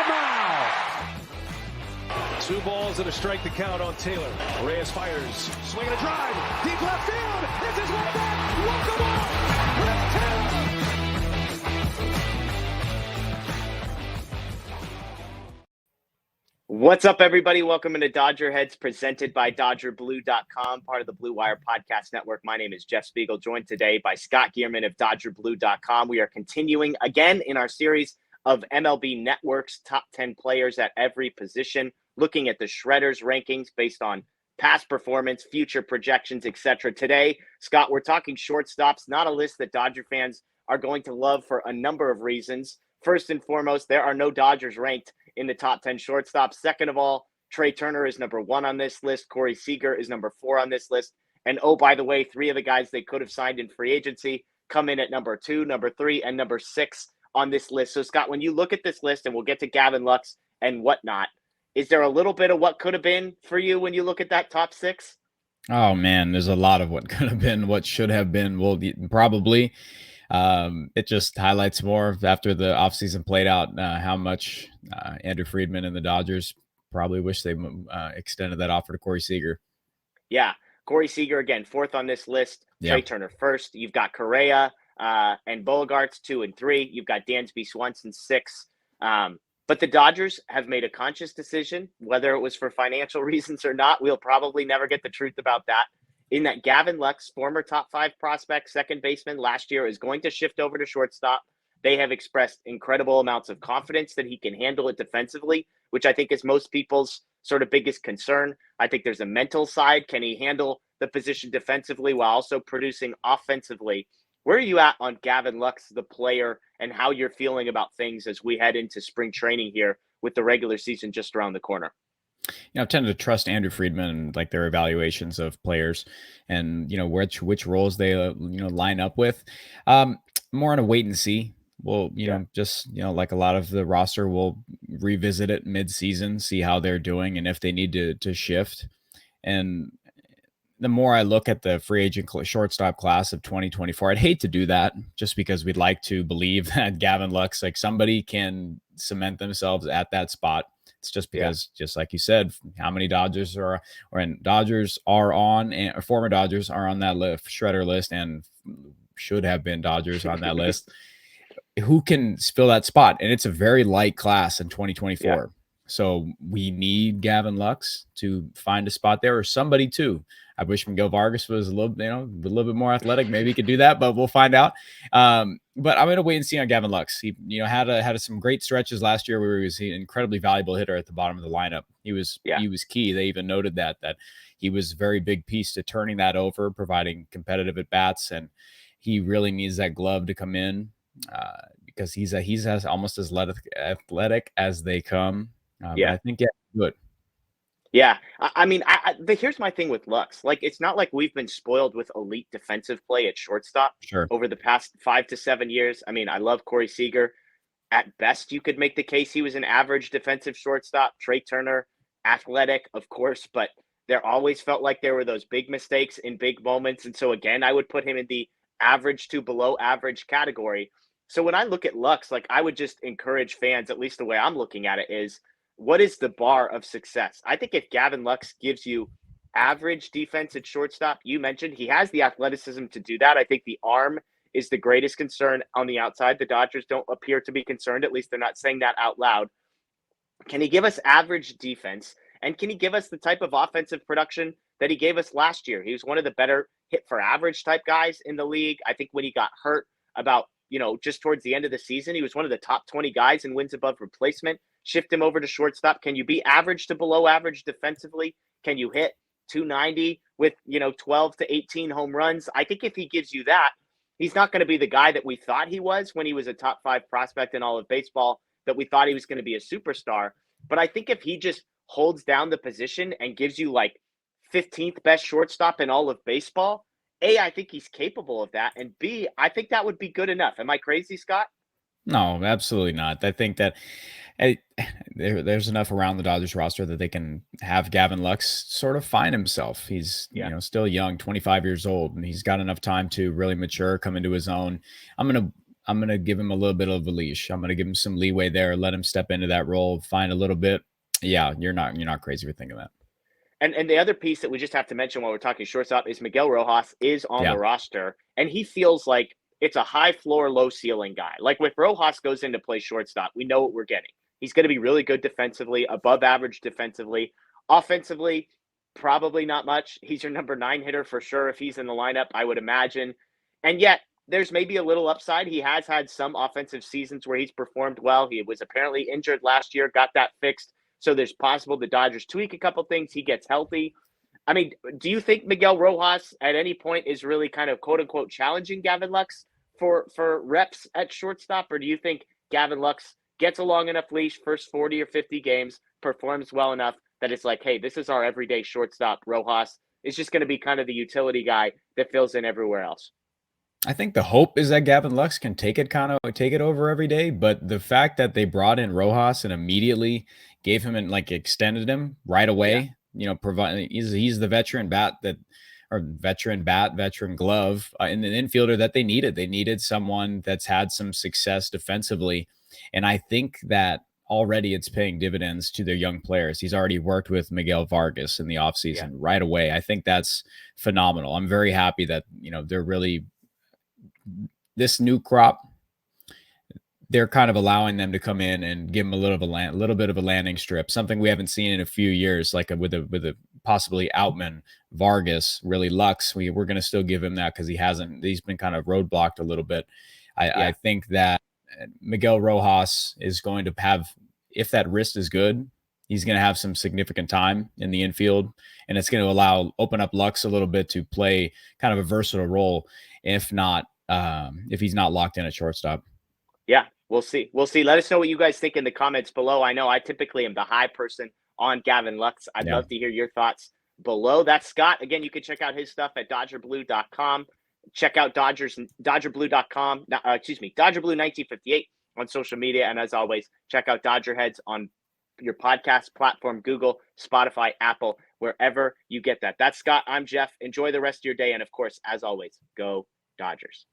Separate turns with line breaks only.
mouth. 2 balls and a strike to count on Taylor. Reyes fires, swinging a drive, deep left field. This is one back. Welcome up. Chris Taylor.
What's up, everybody? Welcome into DodgerHeads, presented by DodgerBlue.com, part of the Blue Wire Podcast Network. My name is Jeff Spiegel, joined today by Scott Geirman of DodgerBlue.com. We are continuing again in our series of MLB Network's top 10 players at every position, looking at the Shredders rankings based on past performance, future projections, etc. Today, Scott, we're talking shortstops, not a list that Dodger fans are going to love for a number of reasons. First and foremost, there are no Dodgers ranked in the top 10 shortstops. Second of all, Trey Turner is number 1 on this list. Corey Seager is number 4 on this list. And oh, by the way, 3 of the guys they could have signed in free agency come in at number 2, number 3, and number 6 on this list. So, Scott, when you look at this list, and we'll get to Gavin Lux and whatnot, is there a little bit of what could have been for you when you look at that top 6?
Oh, man, there's a lot of what could have been, what should have been. Well, probably. It just highlights more after the offseason played out how much Andrew Friedman and the Dodgers probably wish they extended that offer to Corey Seager.
Yeah, Corey Seager, again, 4th on this list.
Yeah.
Trey Turner 1st. You've got Correa and Bogarts 2 and 3. You've got Dansby Swanson 6. But the Dodgers have made a conscious decision, whether it was for financial reasons or not. We'll probably never get the truth about that. In that Gavin Lux, former top 5 prospect, second baseman last year, is going to shift over to shortstop. They have expressed incredible amounts of confidence that he can handle it defensively, which I think is most people's sort of biggest concern. I think there's a mental side. Can he handle the position defensively while also producing offensively? Where are you at on Gavin Lux, the player, and how you're feeling about things as we head into spring training here with the regular season just around the corner?
I've tended to trust Andrew Friedman and like their evaluations of players and, which roles they, line up with. More on a wait and see. Well, like a lot of the roster, we'll revisit it mid-season, see how they're doing and if they need to shift. And the more I look at the free agent shortstop class of 2024, I'd hate to do that just because we'd like to believe that Gavin Lux, like somebody can cement themselves at that spot. It's just because, just like you said, how many Dodgers are on, and former Dodgers are on that shredder list and should have been Dodgers on that list. Who can fill that spot? And it's a very light class in 2024. Yeah. So we need Gavin Lux to find a spot there, or somebody too. I wish Miguel Rojas was a little bit more athletic. Maybe he could do that, but we'll find out. But I'm going to wait and see on Gavin Lux. He, had some great stretches last year where he was an incredibly valuable hitter at the bottom of the lineup. He was key. They even noted that he was a very big piece to turning that over, providing competitive at bats, and he really needs that glove to come in because he's as almost as athletic as they come. I think good.
Yeah, I mean, here's my thing with Lux. Like, it's not like we've been spoiled with elite defensive play at shortstop over the past 5 to 7 years. I mean, I love Corey Seager. At best, you could make the case he was an average defensive shortstop. Trey Turner, athletic, of course, but there always felt like there were those big mistakes in big moments. And so, again, I would put him in the average to below average category. So when I look at Lux, like, I would just encourage fans, at least the way I'm looking at it, is what is the bar of success? I think if Gavin Lux gives you average defense at shortstop, you mentioned he has the athleticism to do that. I think the arm is the greatest concern on the outside. The Dodgers don't appear to be concerned. At least they're not saying that out loud. Can he give us average defense? And can he give us the type of offensive production that he gave us last year? He was one of the better hit for average type guys in the league. I think when he got hurt about, just towards the end of the season, he was one of the top 20 guys in wins above replacement. Shift him over to shortstop. Can you be average to below average defensively? Can you hit 290 with, 12 to 18 home runs? I think if he gives you that, he's not going to be the guy that we thought he was when he was a top 5 prospect in all of baseball, that we thought he was going to be a superstar. But I think if he just holds down the position and gives you like 15th best shortstop in all of baseball, A, I think he's capable of that. And B, I think that would be good enough. Am I crazy, Scott?
No, absolutely not. I think that there's enough around the Dodgers roster that they can have Gavin Lux sort of find himself. He's still young, 25 years old, and he's got enough time to really mature, come into his own. I'm going to I'm going to give him a little bit of a leash. I'm going to give him some leeway there, let him step into that role, find a little bit. Yeah, you're not crazy for thinking that.
And the other piece that we just have to mention while we're talking shortstop is Miguel Rojas is on the roster, and he feels like it's a high floor, low ceiling guy. Like if Rojas goes in to play shortstop, we know what we're getting. He's going to be really good defensively, above average defensively. Offensively, probably not much. He's your number 9 hitter for sure if he's in the lineup, I would imagine. And yet, there's maybe a little upside. He has had some offensive seasons where he's performed well. He was apparently injured last year, got that fixed. So there's possible the Dodgers tweak a couple things. He gets healthy. I mean, do you think Miguel Rojas at any point is really kind of quote unquote challenging Gavin Lux for reps at shortstop? Or do you think Gavin Lux gets a long enough leash, first 40 or 50 games, performs well enough that it's like, hey, this is our everyday shortstop. Rojas is just going to be kind of the utility guy that fills in everywhere else.
I think the hope is that Gavin Lux can take it over every day, but the fact that they brought in Rojas and immediately gave him and like extended him right away, provide he's the veteran veteran glove in the infielder that they needed. They needed someone that's had some success defensively, and I think that already it's paying dividends to their young players. He's already worked with Miguel Vargas in the offseason right away. I think that's phenomenal. I'm very happy that they're really this new crop, they're kind of allowing them to come in and give them a little bit of a landing strip, something we haven't seen in a few years, like with a possibly Outman, Vargas, really Lux. We're going to still give him that because he's been kind of roadblocked a little bit. I think that Miguel Rojas is going to have, if that wrist is good, he's going to have some significant time in the infield, and it's going to open up Lux a little bit to play kind of a versatile role, if he's not locked in at shortstop.
Yeah, we'll see. Let us know what you guys think in the comments below. I know I typically am the high person on Gavin Lux. I'd love to hear your thoughts below. That's Scott. Again, you can check out his stuff at DodgerBlue.com. Check out DodgerBlue.com. DodgerBlue1958 on social media. And as always, check out DodgerHeads on your podcast platform, Google, Spotify, Apple, wherever you get that. That's Scott. I'm Jeff. Enjoy the rest of your day. And of course, as always, go Dodgers.